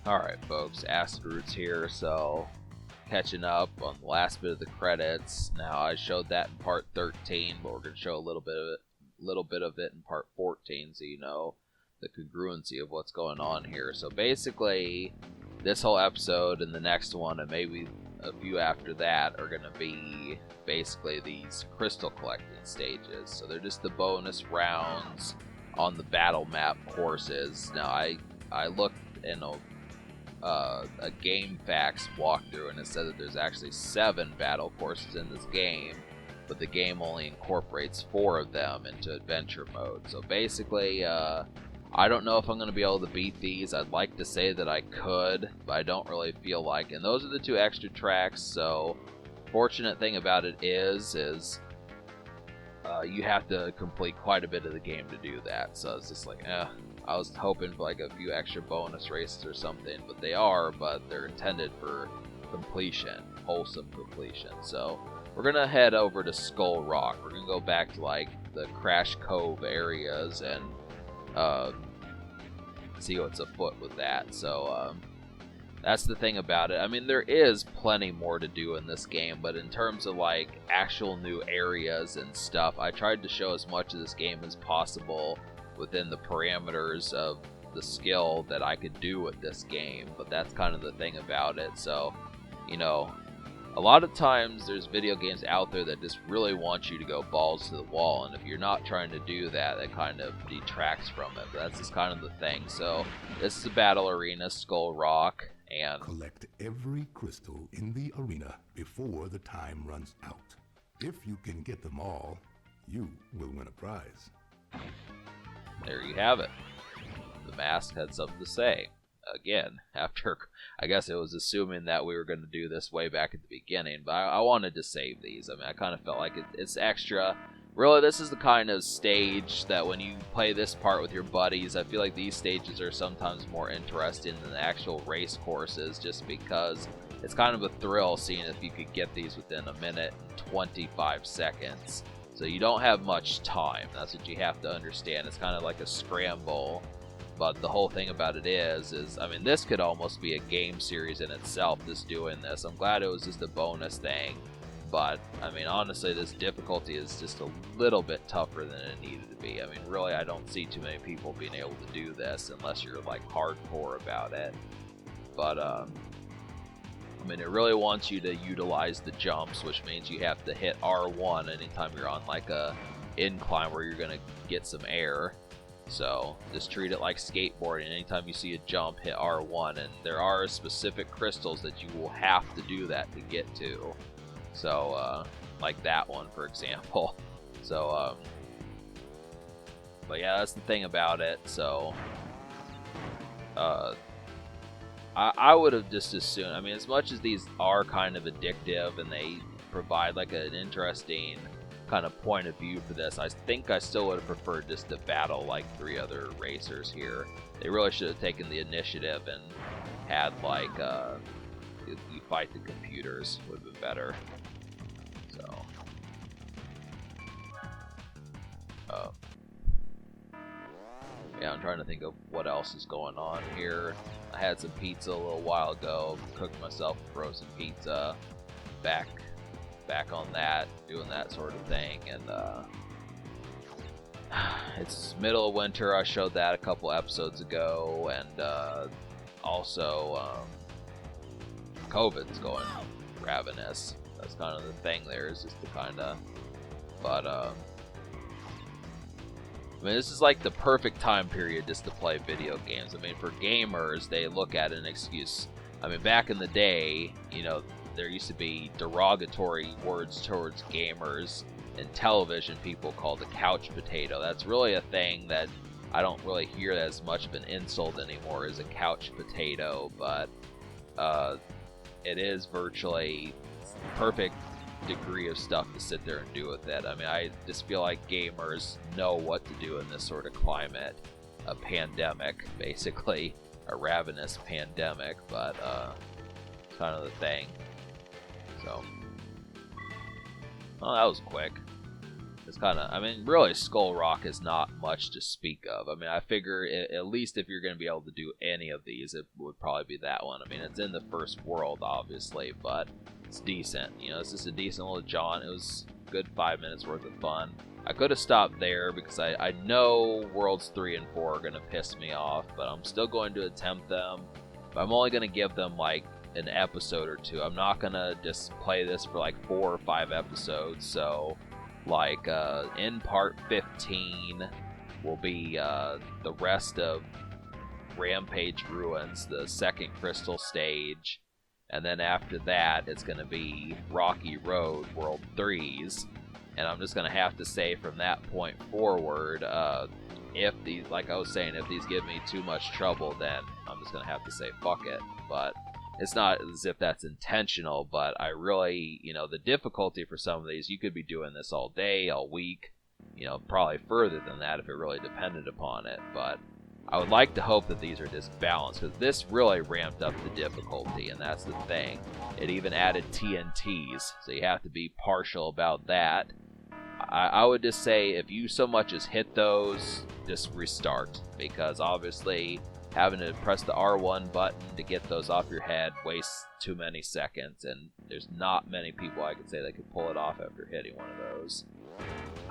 Alright folks, Acid Roots here, so catching up on the last bit of the credits. Now I showed that in part 13, but we're going to show a little bit of it in part 14 so you know the congruency of what's going on here. So basically, this whole episode and the next one and maybe a few after that are going to be basically these crystal collecting stages. So they're just the bonus rounds on the battle map courses. Now I looked in a GameFAQs walkthrough and it said that there's actually 7 battle courses in this game, but the game only incorporates 4 of them into adventure mode. So basically, I don't know if I'm going to be able to beat these. I'd like to say that I could, but I don't really feel like. And those are the 2 extra tracks, so fortunate thing about it is you have to complete quite a bit of the game to do that. So it's just like, I was hoping for like a few extra bonus races or something, but they're intended for completion, wholesome completion. So we're gonna head over to Skull Rock. We're gonna go back to like the Crash Cove areas and see what's afoot with that. So that's the thing about it. I mean, there is plenty more to do in this game, but in terms of like actual new areas and stuff, I tried to show as much of this game as possible within the parameters of the skill that I could do with this game. But that's kind of the thing about it. So, you know, a lot of times there's video games out there that just really want you to go balls to the wall, and if you're not trying to do that, it kind of detracts from it. But that's just kind of the thing. So this is a battle arena, Skull Rock, and collect every crystal in the arena before the time runs out. If you can get them all, you will win a prize. there you have it. The mask had something to say. Again, after, I guess it was assuming that we were going to do this way back at the beginning, but I wanted to save these. I mean, I kind of felt like it's extra. Really, this is the kind of stage that when you play this part with your buddies, I feel like these stages are sometimes more interesting than the actual race courses, just because it's kind of a thrill seeing if you could get these within a minute and 25 seconds. So you don't have much time. That's what you have to understand. It's kind of like a scramble. But the whole thing about it is I mean, this could almost be a game series in itself, just doing this. I'm glad it was just a bonus thing. But, I mean, honestly, this difficulty is just a little bit tougher than it needed to be. I mean, really, I don't see too many people being able to do this unless you're, like, hardcore about it. But, I mean, it really wants you to utilize the jumps, which means you have to hit R1 anytime you're on, like, a incline where you're going to get some air. So just treat it like skateboarding. Anytime you see a jump, hit R1, and there are specific crystals that you will have to do that to get to. So like that one, for example. So but yeah, that's the thing about it. So I would have just assumed, I mean, as much as these are kind of addictive and they provide like an interesting kind of point of view for this, I think I still would have preferred just to battle like 3 other racers here. They really should have taken the initiative and had like you fight the computers, would have been better. So yeah, I'm trying to think of what else is going on here. I had some pizza a little while ago, cooked myself a frozen pizza, back on that, doing that sort of thing, and it's middle of winter. I showed that a couple episodes ago, and also COVID's going ravenous. That's kind of the thing there, is just to kind of, but I mean, this is like the perfect time period just to play video games. I mean, for gamers, they look at an excuse. I mean, back in the day, you know, there used to be derogatory words towards gamers in television, people called the couch potato. That's really a thing that I don't really hear as much of an insult anymore as a couch potato, but it is virtually perfect degree of stuff to sit there and do with it. I mean, I just feel like gamers know what to do in this sort of climate. A pandemic, basically. A ravenous pandemic, but kind of the thing. So, well, that was quick. It's kind of, I mean, really, Skull Rock is not much to speak of. I mean, I figure at least if you're going to be able to do any of these, it would probably be that one. I mean, it's in the first world, obviously, but it's decent. You know, it's just a decent little jaunt. It was a good 5 minutes worth of fun. I could have stopped there because I know Worlds 3 and 4 are going to piss me off, but I'm still going to attempt them. But I'm only going to give them, like, an episode or two. I'm not going to just play this for, like, 4 or 5 episodes, so... Like, in part 15 will be the rest of Rampage Ruins, the second Crystal stage, and then after that it's going to be Rocky Road World 3s, and I'm just going to have to say from that point forward, if these, like I was saying, if these give me too much trouble, then I'm just going to have to say fuck it, but... It's not as if that's intentional, but I really, you know, the difficulty for some of these, you could be doing this all day, all week, you know, probably further than that if it really depended upon it, but I would like to hope that these are just balanced, because this really ramped up the difficulty, and that's the thing. It even added TNTs, so you have to be partial about that. I would just say, if you so much as hit those, just restart, because obviously... having to press the R1 button to get those off your head wastes too many seconds, and there's not many people I could say that could pull it off after hitting one of those.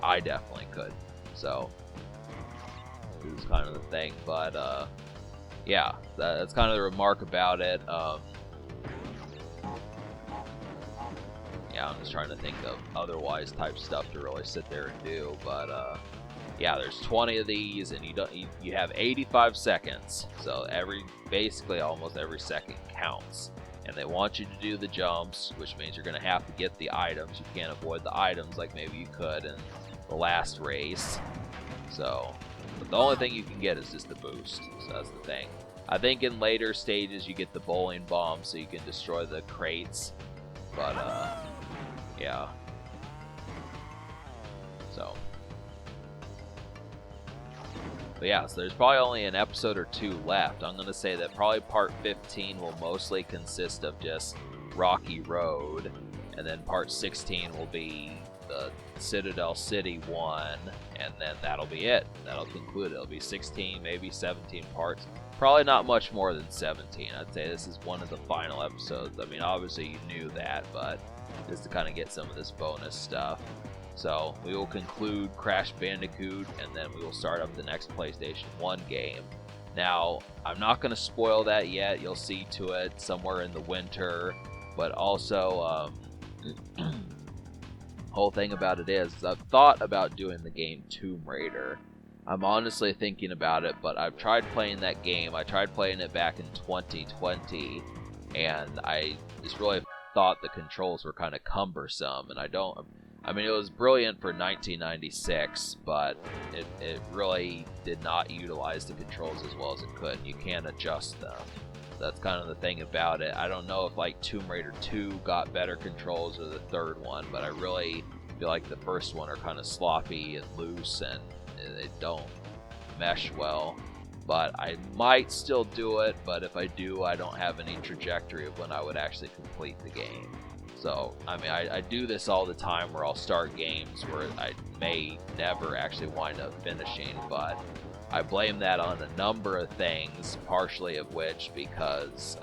I definitely could. So, this is kind of the thing, but, yeah, that's kind of the remark about it. Yeah, I'm just trying to think of otherwise type stuff to really sit there and do, but, yeah, there's 20 of these, and you have 85 seconds, so basically almost every second counts. And they want you to do the jumps, which means you're going to have to get the items. You can't avoid the items like maybe you could in the last race. So, but the only thing you can get is just the boost, so that's the thing. I think in later stages you get the bowling bomb so you can destroy the crates, but yeah. So... But yeah, so there's probably only an episode or 2 left. I'm going to say that probably part 15 will mostly consist of just Rocky Road, and then part 16 will be the Citadel City one, and then that'll be it. That'll conclude it. It'll be 16, maybe 17 parts. Probably not much more than 17. I'd say this is one of the final episodes. I mean, obviously you knew that, but just to kind of get some of this bonus stuff. So, we will conclude Crash Bandicoot, and then we will start up the next PlayStation 1 game. Now, I'm not going to spoil that yet. You'll see to it somewhere in the winter. But also, whole thing about it is I've thought about doing the game Tomb Raider. I'm honestly thinking about it, but I've tried playing that game. I tried playing it back in 2020, and I just really thought the controls were kind of cumbersome, and I mean, it was brilliant for 1996, but it really did not utilize the controls as well as it could. You can't adjust them. That's kind of the thing about it. I don't know if like Tomb Raider 2 got better controls or the third one, but I really feel like the first one are kind of sloppy and loose, and they don't mesh well. But I might still do it, but if I do, I don't have any trajectory of when I would actually complete the game. So, I mean, I do this all the time where I'll start games where I may never actually wind up finishing, but I blame that on a number of things, partially of which because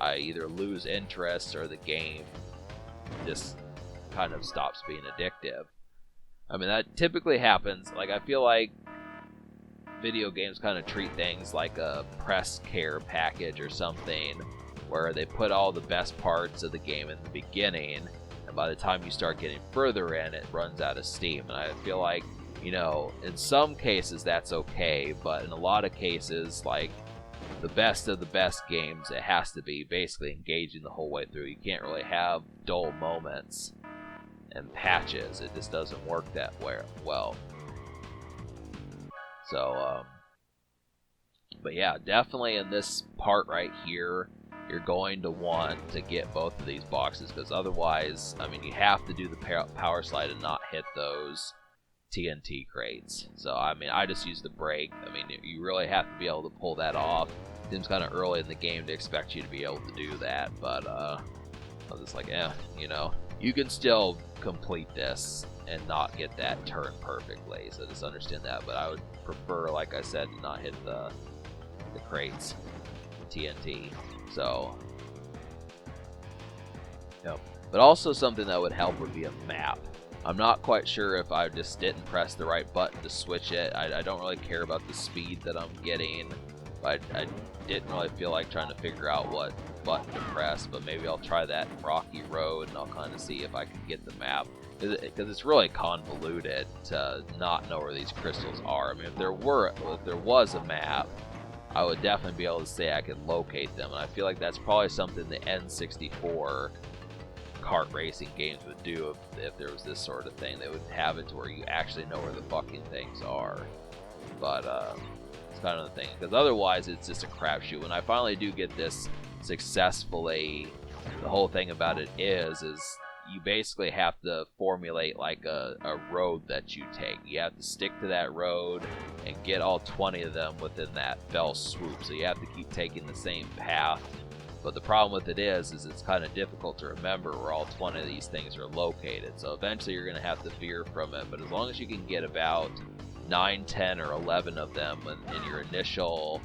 I either lose interest or the game just kind of stops being addictive. I mean, that typically happens. Like, I feel like video games kind of treat things like a press care package or something, where they put all the best parts of the game in the beginning, and by the time you start getting further in, it runs out of steam. And I feel like, you know, in some cases that's okay, but in a lot of cases, like the best of the best games, it has to be basically engaging the whole way through. You can't really have dull moments and patches. It just doesn't work that well. So, but yeah, definitely in this part right here, you're going to want to get both of these boxes, because otherwise, I mean, you have to do the power slide and not hit those TNT crates. So, I mean, I just use the brake. I mean, you really have to be able to pull that off. It seems kind of early in the game to expect you to be able to do that, but I was just like, you know, you can still complete this and not get that turn perfectly, so just understand that. But I would prefer, like I said, to not hit the crates, TNT. So, yep. But also something that would help would be a map. I'm not quite sure if I just didn't press the right button to switch it. I don't really care about the speed that I'm getting, but I didn't really feel like trying to figure out what button to press. But maybe I'll try that in Rocky Road, and I'll kind of see if I can get the map, because it's really convoluted to not know where these crystals are. I mean, if there was a map, I would definitely be able to say I could locate them, and I feel like that's probably something the N64 kart racing games would do if there was this sort of thing. They would have it to where you actually know where the fucking things are. But it's kind of the thing, because otherwise it's just a crapshoot. When I finally do get this successfully, the whole thing about it is you basically have to formulate like a road that you take. You have to stick to that road and get all 20 of them within that fell swoop. So you have to keep taking the same path. But the problem with it is it's kind of difficult to remember where all 20 of these things are located. So eventually you're going to have to veer from it. But as long as you can get about 9, 10, or 11 of them in your initial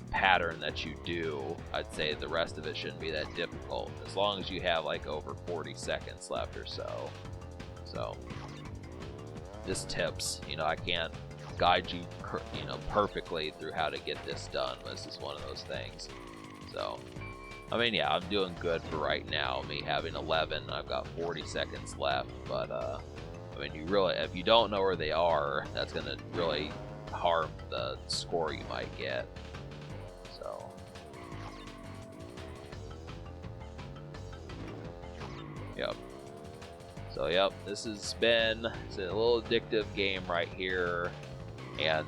pattern that you do, I'd say the rest of it shouldn't be that difficult. As long as you have like over 40 seconds left or so. So, just tips. I can't guide you, perfectly through how to get this done. This is one of those things. So, I mean, yeah, I'm doing good for right now. Me having 11, I've got 40 seconds left. But I mean, if you don't know where they are, that's gonna really harm the score you might get. So, yep. So, yep, this has been a little addictive game right here. And,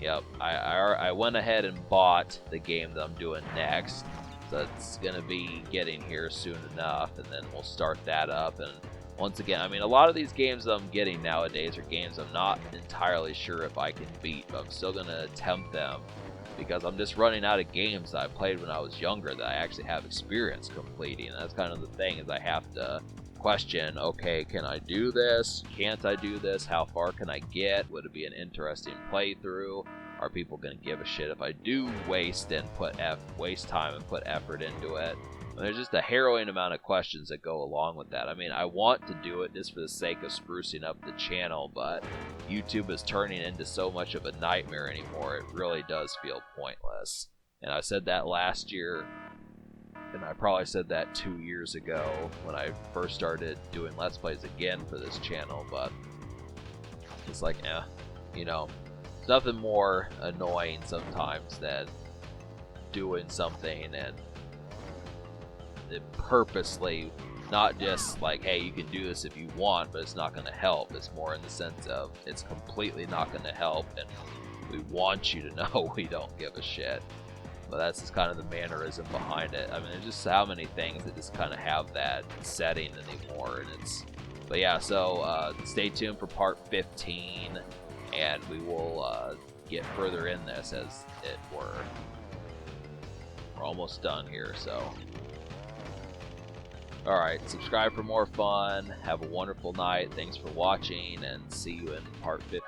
yep, I went ahead and bought the game that I'm doing next. So it's going to be getting here soon enough, and then we'll start that up. And once again, I mean, a lot of these games that I'm getting nowadays are games I'm not entirely sure if I can beat, but I'm still going to attempt them, because I'm just running out of games that I played when I was younger that I actually have experience completing. And that's kind of the thing, is I have to question, okay, can I do this? Can't I do this? How far can I get? Would it be an interesting playthrough? Are people going to give a shit if I do waste time and put effort into it? And there's just a harrowing amount of questions that go along with that. I mean, I want to do it just for the sake of sprucing up the channel, but YouTube is turning into so much of a nightmare anymore, it really does feel pointless. And I said that last year, and I probably said that 2 years ago when I first started doing Let's Plays again for this channel, but it's like, it's nothing more annoying sometimes than doing something and it purposely, not just like, hey, you can do this if you want, but it's not going to help. It's more in the sense of it's completely not going to help, and we want you to know we don't give a shit. But that's just kind of the mannerism behind it. I mean, there's just how many things that just kind of have that setting anymore, and but yeah, so stay tuned for part 15, and we will get further in this as it were. We're almost done here, so. Alright, subscribe for more fun. Have a wonderful night. Thanks for watching, and see you in part 15.